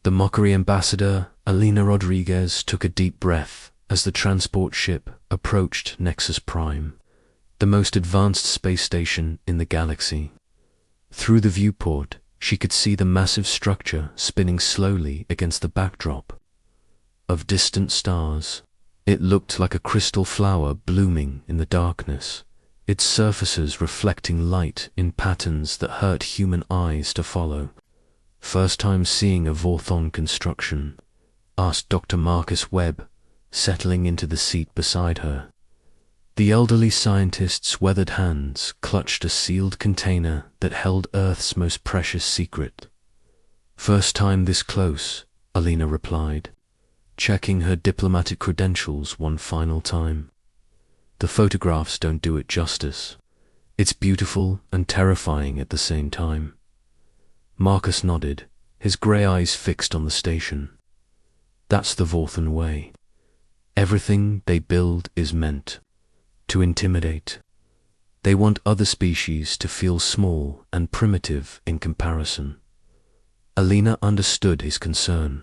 The Mockery ambassador, Alina Rodriguez, took a deep breath as the transport ship approached Nexus Prime, the most advanced space station in the galaxy. Through the viewport, she could see the massive structure spinning slowly against the backdrop of distant stars. It looked like a crystal flower blooming in the darkness, its surfaces reflecting light in patterns that hurt human eyes to follow. "First time seeing a Vorthon construction?" asked Dr. Marcus Webb, settling into the seat beside her. The elderly scientist's weathered hands clutched a sealed container that held Earth's most precious secret. "First time this close," Alina replied, checking her diplomatic credentials one final time. "The photographs don't do it justice. It's beautiful and terrifying at the same time." Marcus nodded, his grey eyes fixed on the station. "That's the Vorthon way. Everything they build is meant to intimidate. They want other species to feel small and primitive in comparison." Alina understood his concern.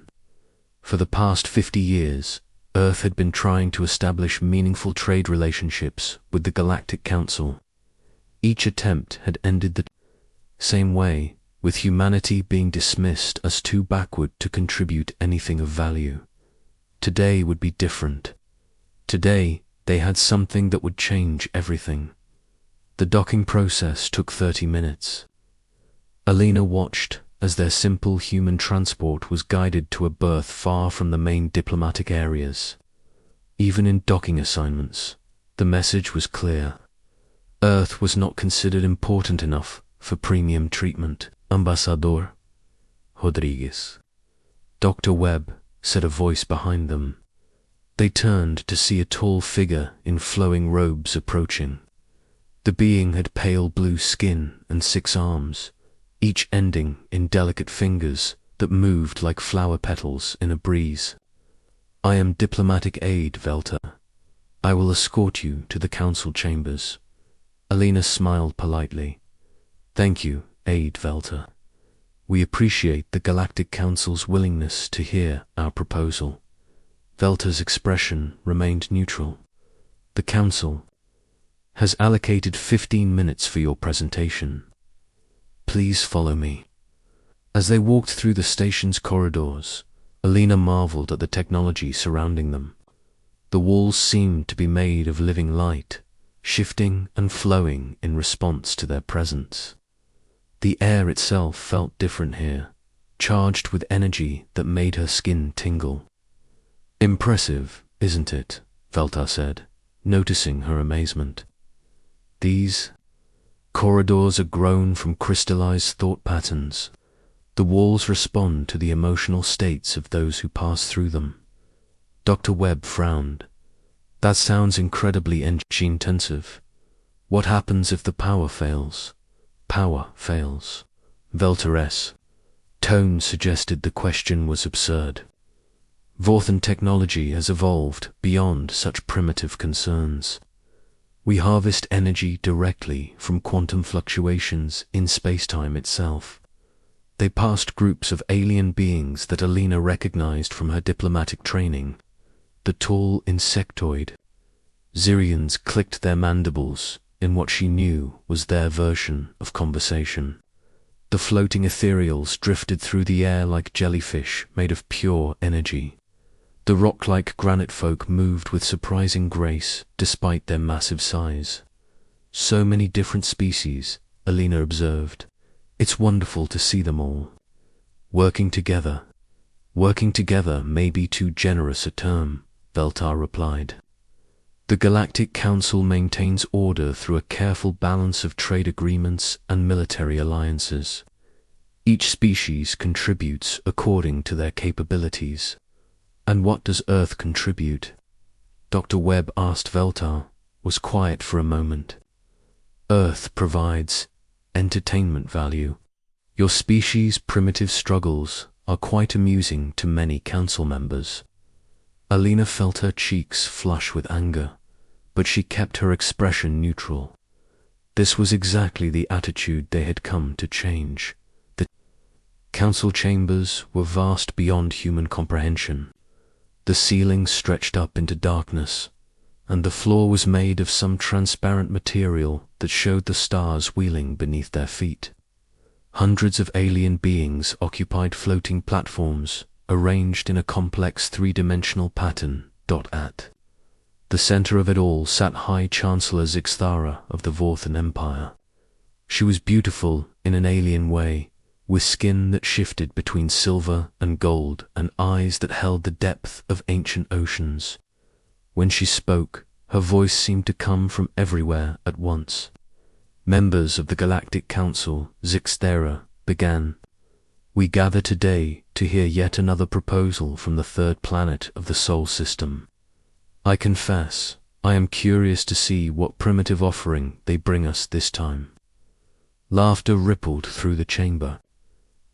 For the past 50 years, Earth had been trying to establish meaningful trade relationships with the Galactic Council. Each attempt had ended the same way, with humanity being dismissed as too backward to contribute anything of value. Today would be different. Today, they had something that would change everything. The docking process took 30 minutes. Alina watched as their simple human transport was guided to a berth far from the main diplomatic areas. Even in docking assignments, the message was clear. Earth was not considered important enough for premium treatment. "Ambassador Rodriguez," Dr. Webb said, a voice behind them. They turned to see a tall figure in flowing robes approaching. The being had pale blue skin and 6 arms, each ending in delicate fingers that moved like flower petals in a breeze. "I am diplomatic aide, Velta. I will escort you to the council chambers." Alina smiled politely. "Thank you, Aide Velta. We appreciate the Galactic Council's willingness to hear our proposal." Velta's expression remained neutral. "The Council has allocated 15 minutes for your presentation. Please follow me." As they walked through the station's corridors, Alina marveled at the technology surrounding them. The walls seemed to be made of living light, shifting and flowing in response to their presence. The air itself felt different here, charged with energy that made her skin tingle. "Impressive, isn't it?" Velta said, noticing her amazement. "These corridors are grown from crystallized thought patterns. The walls respond to the emotional states of those who pass through them." Dr. Webb frowned. "That sounds incredibly energy-intensive. What happens if the power fails?" "Power fails." Velta's tone suggested the question was absurd. "Vorthon technology has evolved beyond such primitive concerns. We harvest energy directly from quantum fluctuations in spacetime itself." They passed groups of alien beings that Alina recognized from her diplomatic training. The tall insectoid Zirians clicked their mandibles in what she knew was their version of conversation. The floating ethereals drifted through the air like jellyfish made of pure energy. The rock-like granite folk moved with surprising grace despite their massive size. "So many different species," Alina observed. "It's wonderful to see them all working together." "Working together may be too generous a term," Velta replied. "The Galactic Council maintains order through a careful balance of trade agreements and military alliances. Each species contributes according to their capabilities." "And what does Earth contribute?" Dr. Webb asked. Velta was quiet for a moment. "Earth provides entertainment value. Your species' primitive struggles are quite amusing to many council members." Alina felt her cheeks flush with anger, but she kept her expression neutral. This was exactly the attitude they had come to change. The council chambers were vast beyond human comprehension. The ceiling stretched up into darkness, and the floor was made of some transparent material that showed the stars wheeling beneath their feet. Hundreds of alien beings occupied floating platforms, arranged in a complex three-dimensional pattern. At the center of it all sat High Chancellor Zixthara of the Vorthan Empire. She was beautiful in an alien way, with skin that shifted between silver and gold and eyes that held the depth of ancient oceans. When she spoke, her voice seemed to come from everywhere at once. Members of the Galactic Council, Zixthara began. We gather today to hear yet another proposal from the third planet of the Sol system. I confess, I am curious to see what primitive offering they bring us this time. Laughter rippled through the chamber.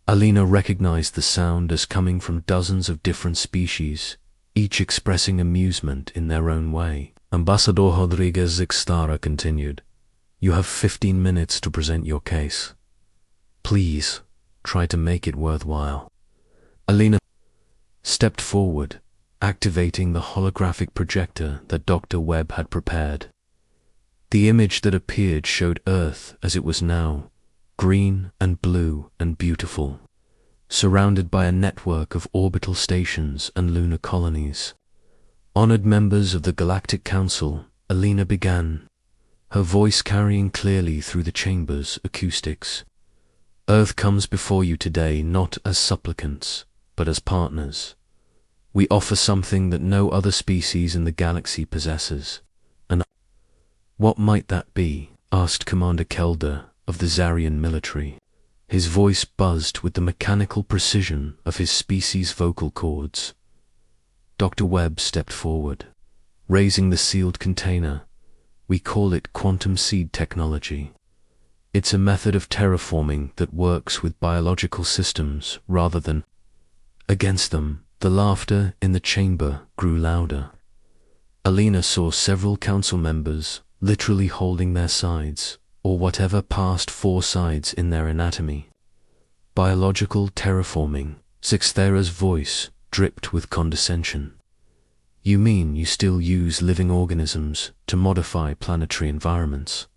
Alina recognized the sound as coming from dozens of different species, each expressing amusement in their own way. Ambassador Rodriguez Zixthara continued, "You have 15 minutes to present your case. Please, try to make it worthwhile." Alina stepped forward, activating the holographic projector that Dr. Webb had prepared. The image that appeared showed Earth as it was now, green and blue and beautiful, surrounded by a network of orbital stations and lunar colonies. Honored members of the Galactic Council, Alina began, her voice carrying clearly through the chamber's acoustics. Earth comes before you today not as supplicants, but as partners. We offer something that no other species in the galaxy possesses. And what might that be? Asked Commander Kelder of the Zarian military. His voice buzzed with the mechanical precision of his species' vocal cords. Dr. Webb stepped forward, raising the sealed container. We call it quantum seed technology. It's a method of terraforming that works with biological systems rather than against them. The laughter in the chamber grew louder. Alina saw several council members literally holding their sides, or whatever passed four sides in their anatomy. Biological terraforming. Zixthara's voice dripped with condescension. You mean you still use living organisms to modify planetary environments?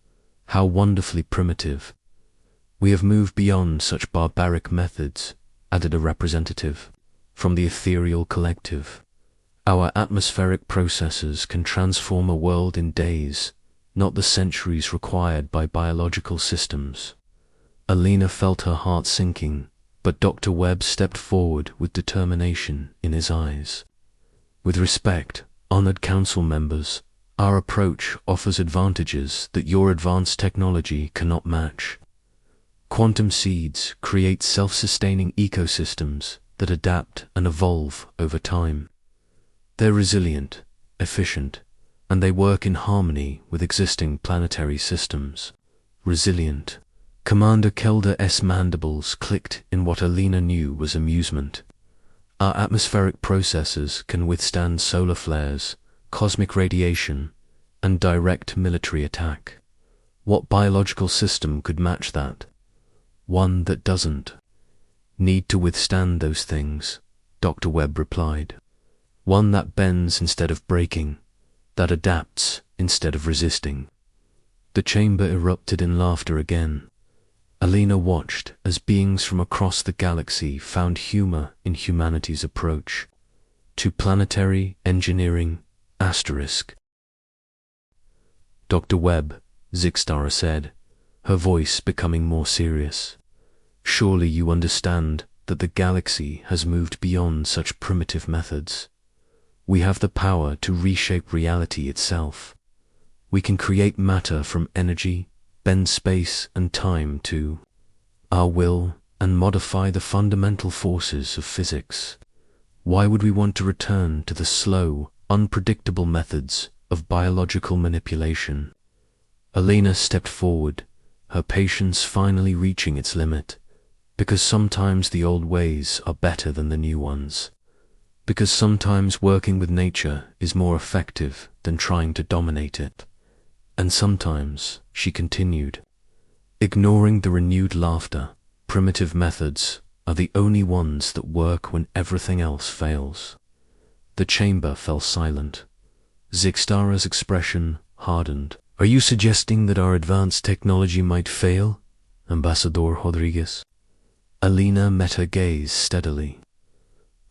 How wonderfully primitive. We have moved beyond such barbaric methods, added a representative from the ethereal collective. Our atmospheric processes can transform a world in days, not the centuries required by biological systems. Alina felt her heart sinking, but Dr. Webb stepped forward with determination in his eyes. With respect, honored council members, our approach offers advantages that your advanced technology cannot match. Quantum seeds create self-sustaining ecosystems that adapt and evolve over time. They're resilient, efficient, and they work in harmony with existing planetary systems. Resilient. Commander Kelder's mandibles clicked in what Alina knew was amusement. Our atmospheric processes can withstand solar flares, cosmic radiation, and direct military attack. What biological system could match that? One that doesn't need to withstand those things, Dr. Webb replied. One that bends instead of breaking, that adapts instead of resisting. The chamber erupted in laughter again. Alina watched as beings from across the galaxy found humor in humanity's approach to planetary engineering. Dr. Webb, Zixthara said, her voice becoming more serious. Surely you understand that the galaxy has moved beyond such primitive methods. We have the power to reshape reality itself. We can create matter from energy, bend space and time to our will, and modify the fundamental forces of physics. Why would we want to return to the slow, unpredictable methods of biological manipulation? Alina stepped forward, her patience finally reaching its limit, because sometimes the old ways are better than the new ones. Because sometimes working with nature is more effective than trying to dominate it. And sometimes, she continued, ignoring the renewed laughter, primitive methods are the only ones that work when everything else fails. The chamber fell silent. Zixtara's expression hardened. Are you suggesting that our advanced technology might fail, Ambassador Rodriguez? Alina met her gaze steadily.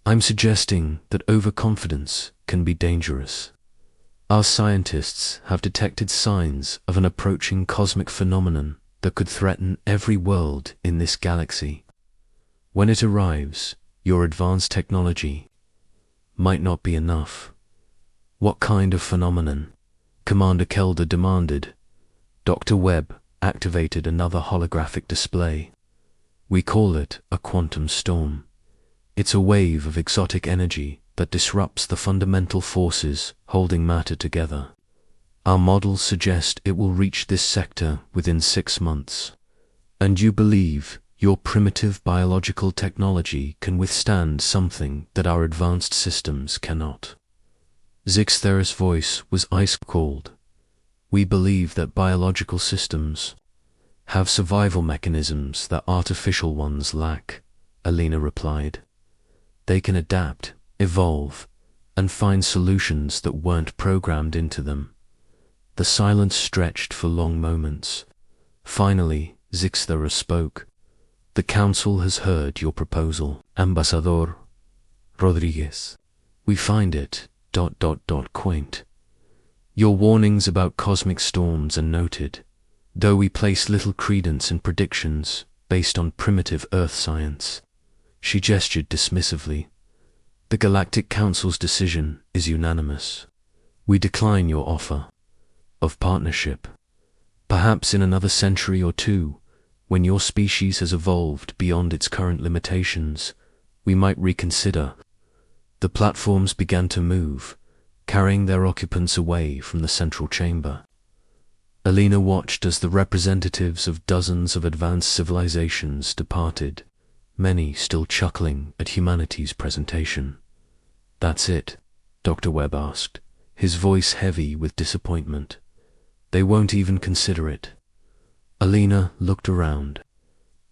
I'm suggesting that overconfidence can be dangerous. Our scientists have detected signs of an approaching cosmic phenomenon that could threaten every world in this galaxy. When it arrives, your advanced technology might not be enough. What kind of phenomenon? Commander Kelder demanded. Dr. Webb activated another holographic display. We call it a quantum storm. It's a wave of exotic energy that disrupts the fundamental forces holding matter together. Our models suggest it will reach this sector within 6 months. And you believe your primitive biological technology can withstand something that our advanced systems cannot? Zixtara's voice was ice-cold. We believe that biological systems have survival mechanisms that artificial ones lack, Alina replied. They can adapt, evolve, and find solutions that weren't programmed into them. The silence stretched for long moments. Finally, Zixtara spoke. The Council has heard your proposal, Ambassador Rodriguez. We find it ... quaint. Your warnings about cosmic storms are noted, though we place little credence in predictions based on primitive Earth science. She gestured dismissively. The Galactic Council's decision is unanimous. We decline your offer of partnership. Perhaps in another century or two, when your species has evolved beyond its current limitations, we might reconsider. The platforms began to move, carrying their occupants away from the central chamber. Alina watched as the representatives of dozens of advanced civilizations departed, many still chuckling at humanity's presentation. That's it? Dr. Webb asked, his voice heavy with disappointment. They won't even consider it. Alina looked around.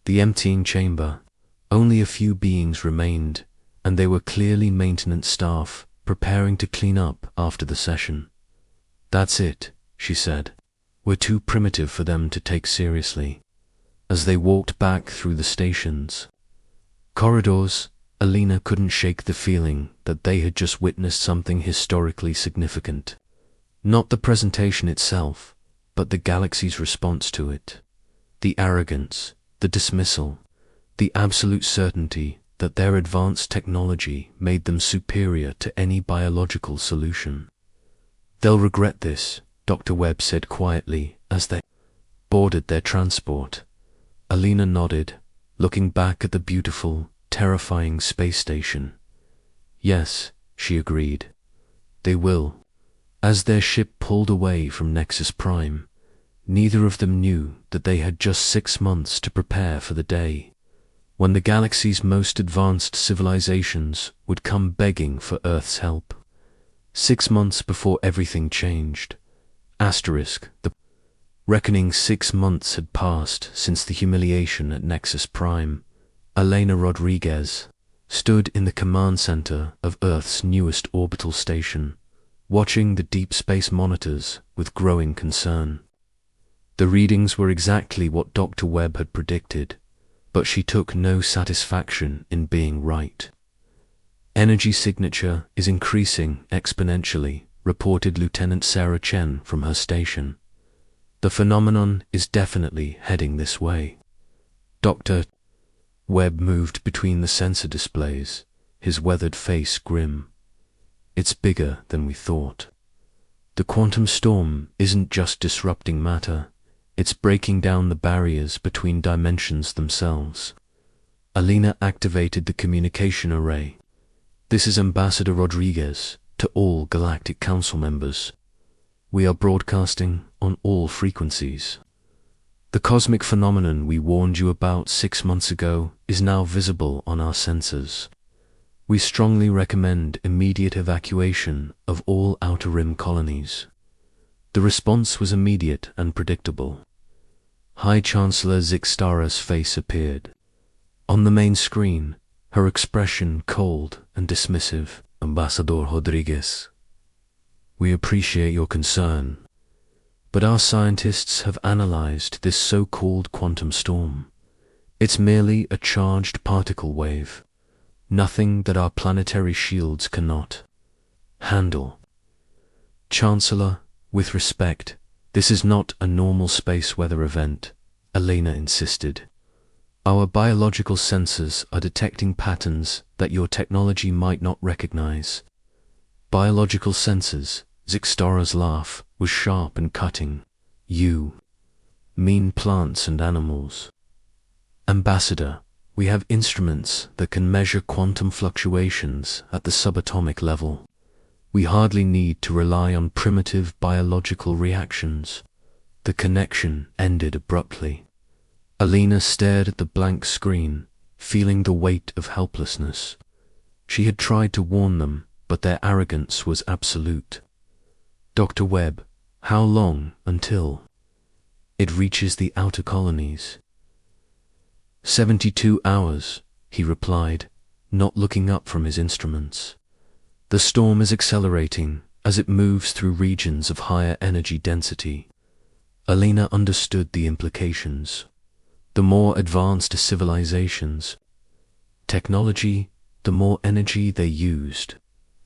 The emptying chamber, only a few beings remained, and they were clearly maintenance staff preparing to clean up after the session. That's it, she said. We're too primitive for them to take seriously. As they walked back through the stations, corridors, Alina couldn't shake the feeling that they had just witnessed something historically significant. Not the presentation itself, but the galaxy's response to it. The arrogance, the dismissal, the absolute certainty that their advanced technology made them superior to any biological solution. They'll regret this, Dr. Webb said quietly as they boarded their transport. Alina nodded, looking back at the beautiful, terrifying space station. Yes, she agreed. They will. As their ship pulled away from Nexus Prime, neither of them knew that they had just 6 months to prepare for the day when the galaxy's most advanced civilizations would come begging for Earth's help. 6 months before everything changed. The reckoning 6 months had passed since the humiliation at Nexus Prime. Alina Rodriguez stood in the command center of Earth's newest orbital station, watching the deep space monitors with growing concern. The readings were exactly what Dr. Webb had predicted, but she took no satisfaction in being right. Energy signature is increasing exponentially, reported Lieutenant Sarah Chen from her station. The phenomenon is definitely heading this way. Dr. Webb moved between the sensor displays, his weathered face grim. It's bigger than we thought. The quantum storm isn't just disrupting matter, it's breaking down the barriers between dimensions themselves. Alina activated the communication array. This is Ambassador Rodriguez to all Galactic Council members. We are broadcasting on all frequencies. The cosmic phenomenon we warned you about 6 months ago is now visible on our sensors. We strongly recommend immediate evacuation of all Outer Rim colonies. The response was immediate and predictable. High Chancellor Zixtara's face appeared. On the main screen, her expression cold and dismissive. Ambassador Rodriguez, we appreciate your concern, but our scientists have analyzed this so-called quantum storm. It's merely a charged particle wave, nothing that our planetary shields cannot handle. Chancellor, with respect, this is not a normal space weather event, Elena insisted. Our biological sensors are detecting patterns that your technology might not recognize. Biological sensors, Zixtara's laugh was sharp and cutting. You mean plants and animals. Ambassador, we have instruments that can measure quantum fluctuations at the subatomic level. We hardly need to rely on primitive biological reactions. The connection ended abruptly. Elena stared at the blank screen, feeling the weight of helplessness. She had tried to warn them, but their arrogance was absolute. Dr. Webb, how long until it reaches the outer colonies? 72 hours, he replied, not looking up from his instruments. The storm is accelerating as it moves through regions of higher energy density. Elena understood the implications. The more advanced civilizations, technology, the more energy they used.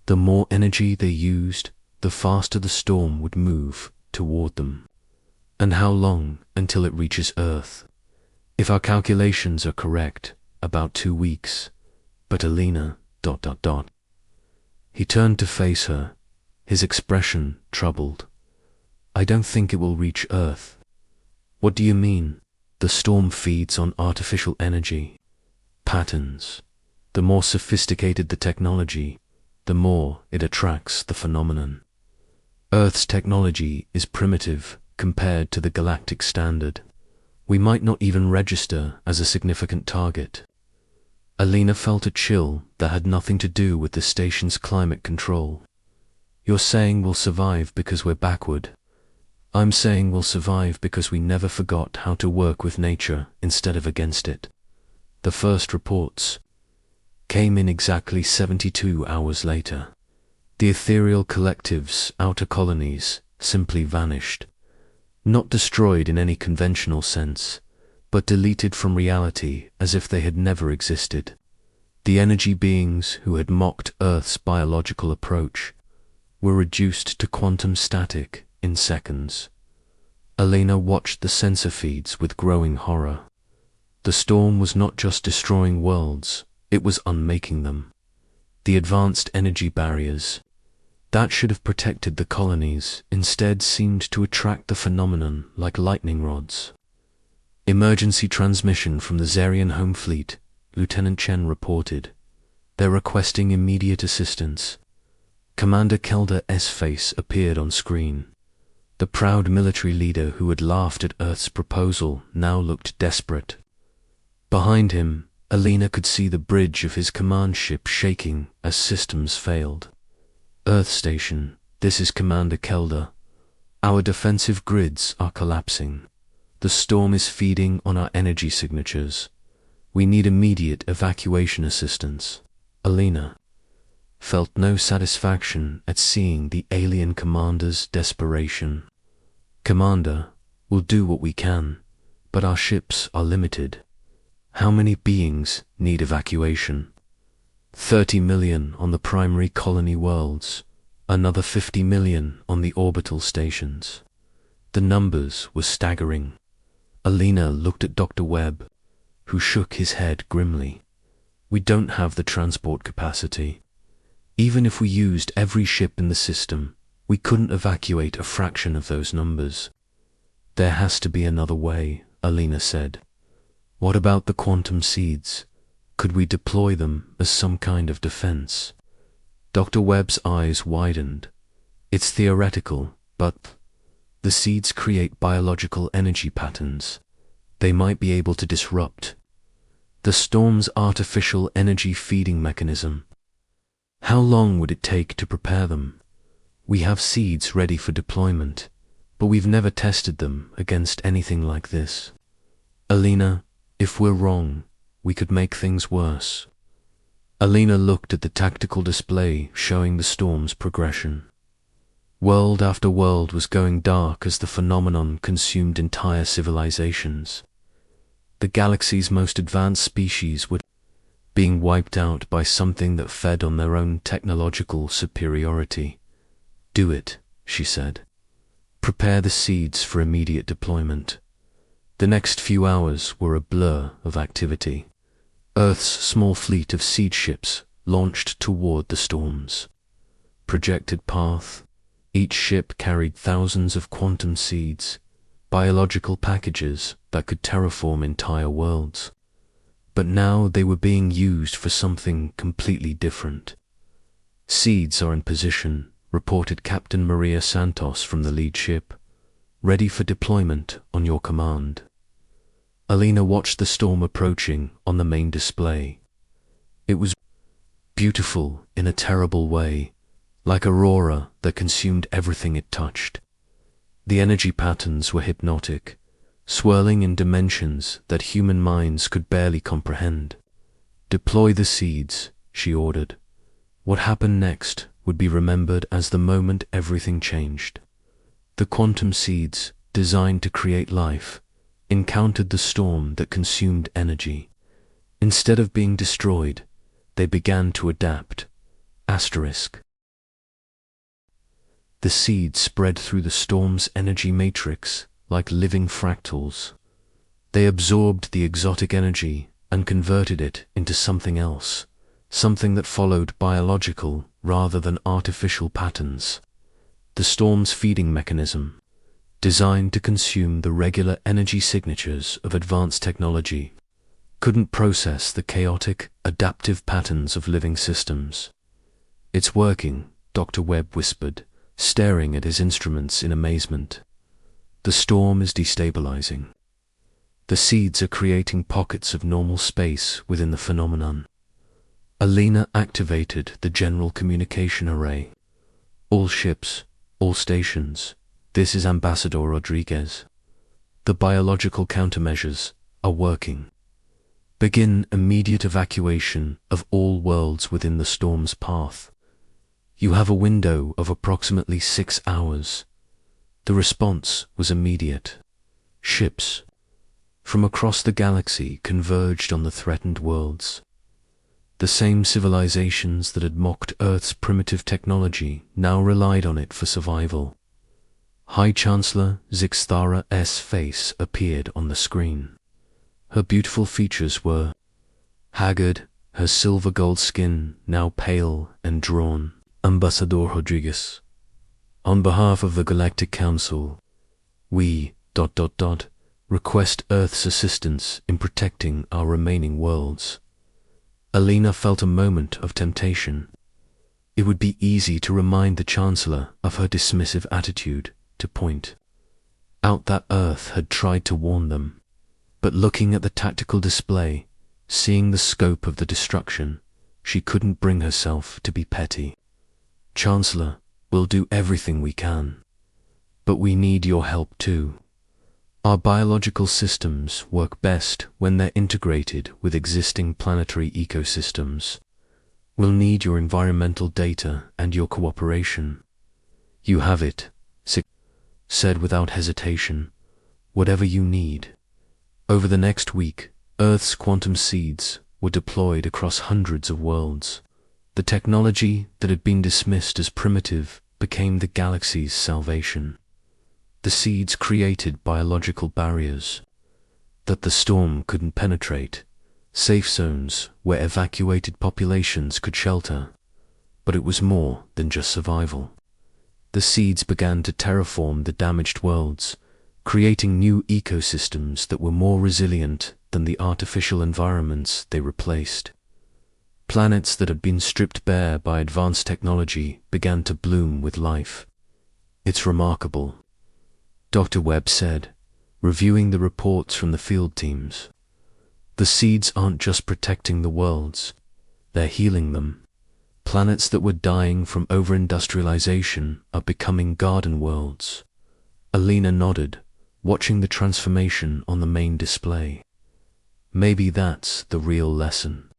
The more energy they used, the faster the storm would move toward them. And how long until it reaches Earth? If our calculations are correct, about 2 weeks. But Elena, ... He turned to face her, his expression troubled. I don't think it will reach Earth. What do you mean? The storm feeds on artificial energy, patterns. The more sophisticated the technology, the more it attracts the phenomenon. Earth's technology is primitive compared to the galactic standard. We might not even register as a significant target. Elena felt a chill that had nothing to do with the station's climate control. You're saying we'll survive because we're backward. I'm saying we'll survive because we never forgot how to work with nature instead of against it. The first reports came in exactly 72 hours later. The ethereal collective's outer colonies simply vanished. Not destroyed in any conventional sense, but deleted from reality as if they had never existed. The energy beings who had mocked Earth's biological approach were reduced to quantum static in seconds. Elena watched the sensor feeds with growing horror. The storm was not just destroying worlds, it was unmaking them. The advanced energy barriers that should have protected the colonies instead seemed to attract the phenomenon like lightning rods. Emergency transmission from the Zarian Home Fleet, Lieutenant Chen reported. They're requesting immediate assistance. Commander Kelder's face appeared on screen. The proud military leader who had laughed at Earth's proposal now looked desperate. Behind him, Elena could see the bridge of his command ship shaking as systems failed. Earth Station, this is Commander Kelder. Our defensive grids are collapsing. The storm is feeding on our energy signatures. We need immediate evacuation assistance. Elena felt no satisfaction at seeing the alien commander's desperation. Commander, we'll do what we can, but our ships are limited. How many beings need evacuation? 30 million on the primary colony worlds, another 50 million on the orbital stations. The numbers were staggering. Elena looked at Dr. Webb, who shook his head grimly. We don't have the transport capacity. Even if we used every ship in the system, we couldn't evacuate a fraction of those numbers. There has to be another way, Elena said. What about the quantum seeds? Could we deploy them as some kind of defense? Dr. Webb's eyes widened. It's theoretical, but the seeds create biological energy patterns. They might be able to disrupt the storm's artificial energy feeding mechanism. How long would it take to prepare them? We have seeds ready for deployment, but we've never tested them against anything like this. Elena, if we're wrong, we could make things worse. Alina looked at the tactical display showing the storm's progression. World after world was going dark as the phenomenon consumed entire civilizations. The galaxy's most advanced species were being wiped out by something that fed on their own technological superiority. "Do it," she said. "Prepare the seeds for immediate deployment." The next few hours were a blur of activity. Earth's small fleet of seed ships launched toward the storm's projected path. Each ship carried thousands of quantum seeds, biological packages that could terraform entire worlds. But now they were being used for something completely different. "Seeds are in position," reported Captain Maria Santos from the lead ship, "ready for deployment on your command." Alina watched the storm approaching on the main display. It was beautiful in a terrible way, like aurora that consumed everything it touched. The energy patterns were hypnotic, swirling in dimensions that human minds could barely comprehend. "Deploy the seeds," she ordered. What happened next would be remembered as the moment everything changed. The quantum seeds, designed to create life, encountered the storm that consumed energy. Instead of being destroyed, they began to adapt. The seeds spread through the storm's energy matrix like living fractals. They absorbed the exotic energy and converted it into something else, something that followed biological rather than artificial patterns. The storm's feeding mechanism, designed to consume the regular energy signatures of advanced technology, couldn't process the chaotic, adaptive patterns of living systems. "It's working," Dr. Webb whispered, staring at his instruments in amazement. "The storm is destabilizing. The seeds are creating pockets of normal space within the phenomenon." Alina activated the general communication array. "All ships, all stations, this is Ambassador Rodriguez. The biological countermeasures are working. Begin immediate evacuation of all worlds within the storm's path. You have a window of approximately 6 hours. The response was immediate. Ships from across the galaxy converged on the threatened worlds. The same civilizations that had mocked Earth's primitive technology now relied on it for survival. High Chancellor Zixthara's face appeared on the screen. Her beautiful features were haggard, her silver-gold skin now pale and drawn. "Ambassador Rodriguez, on behalf of the Galactic Council, we... request Earth's assistance in protecting our remaining worlds." Alina felt a moment of temptation. It would be easy to remind the Chancellor of her dismissive attitude, to point out that Earth had tried to warn them. But looking at the tactical display, seeing the scope of the destruction, she couldn't bring herself to be petty. "Chancellor, we'll do everything we can. But we need your help too. Our biological systems work best when they're integrated with existing planetary ecosystems. We'll need your environmental data and your cooperation." "You have it," Six said without hesitation. "Whatever you need." Over the next week, Earth's quantum seeds were deployed across hundreds of worlds. The technology that had been dismissed as primitive became the galaxy's salvation. The seeds created biological barriers that the storm couldn't penetrate, safe zones where evacuated populations could shelter. But it was more than just survival. The seeds began to terraform the damaged worlds, creating new ecosystems that were more resilient than the artificial environments they replaced. Planets that had been stripped bare by advanced technology began to bloom with life. "It's remarkable," Dr. Webb said, reviewing the reports from the field teams. "The seeds aren't just protecting the worlds, they're healing them. Planets that were dying from over-industrialization are becoming garden worlds." Alina nodded, watching the transformation on the main display. Maybe that's the real lesson.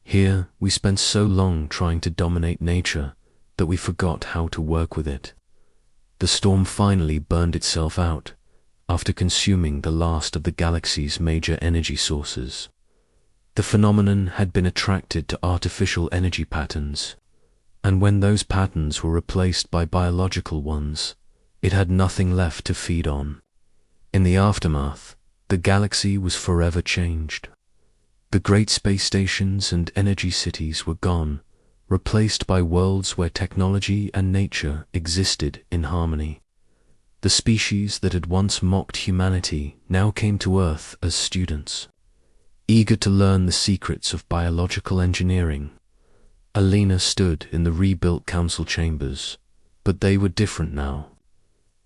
Here, we spent so long trying to dominate nature that we forgot how to work with it. The storm finally burned itself out after consuming the last of the galaxy's major energy sources. The phenomenon had been attracted to artificial energy patterns, and when those patterns were replaced by biological ones, it had nothing left to feed on. In the aftermath, the galaxy was forever changed. The great space stations and energy cities were gone, replaced by worlds where technology and nature existed in harmony. The species that had once mocked humanity now came to Earth as students, eager to learn the secrets of biological engineering. Alina stood in the rebuilt council chambers, but they were different now.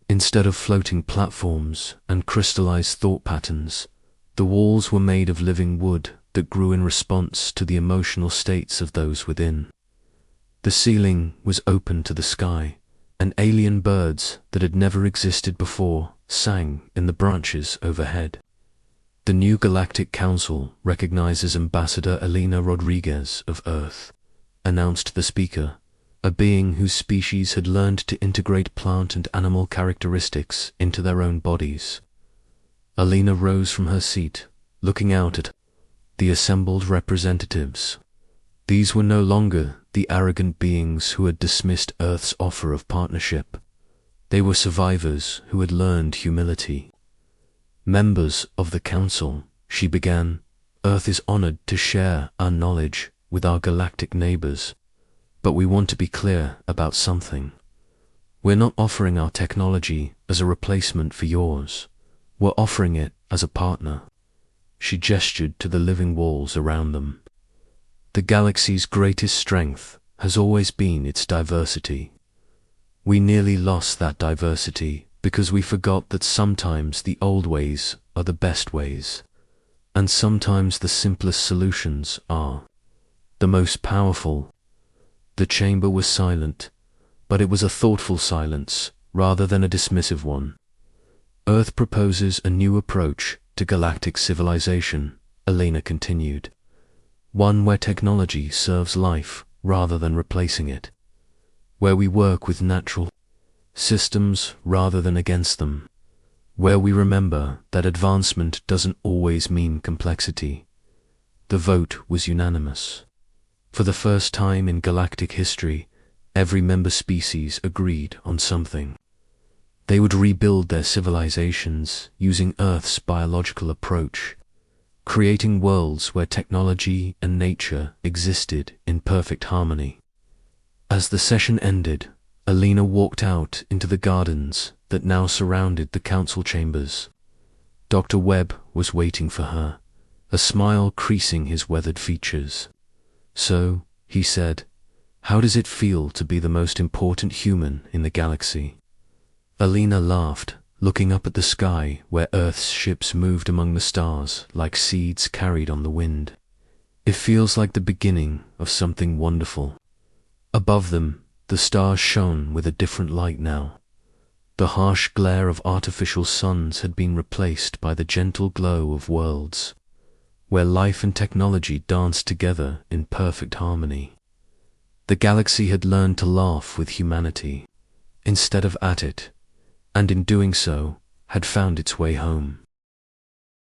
Instead of floating platforms and crystallized thought patterns, the walls were made of living wood that grew in response to the emotional states of those within. The ceiling was open to the sky, and alien birds that had never existed before sang in the branches overhead. The new Galactic Council recognizes Ambassador Alina Rodriguez of Earth, announced the speaker, a being whose species had learned to integrate plant and animal characteristics into their own bodies. Alina rose from her seat, looking out at the assembled representatives. These were no longer the arrogant beings who had dismissed Earth's offer of partnership. They were survivors who had learned humility. Members of the Council, she began, Earth is honored to share our knowledge with our galactic neighbors, but we want to be clear about something. We're not offering our technology as a replacement for yours. We're offering it as a partner. She gestured to the living walls around them. The galaxy's greatest strength has always been its diversity. We nearly lost that diversity because we forgot that sometimes the old ways are the best ways, and sometimes the simplest solutions are the most powerful. The chamber was silent, but it was a thoughtful silence rather than a dismissive one. Earth proposes a new approach to galactic civilization, Alina continued. One where technology serves life rather than replacing it, where we work with natural systems rather than against them, where we remember that advancement doesn't always mean complexity. The vote was unanimous. For the first time in galactic history, every member species agreed on something. They would rebuild their civilizations using Earth's biological approach, creating worlds where technology and nature existed in perfect harmony. As the session ended, Alina walked out into the gardens that now surrounded the council chambers. Dr. Webb was waiting for her, a smile creasing his weathered features. So, he said, how does it feel to be the most important human in the galaxy? Alina laughed, looking up at the sky where Earth's ships moved among the stars like seeds carried on the wind. It feels like the beginning of something wonderful. Above them, the stars shone with a different light now. The harsh glare of artificial suns had been replaced by the gentle glow of worlds, where life and technology danced together in perfect harmony. The galaxy had learned to laugh with humanity, instead of at it, and in doing so, had found its way home.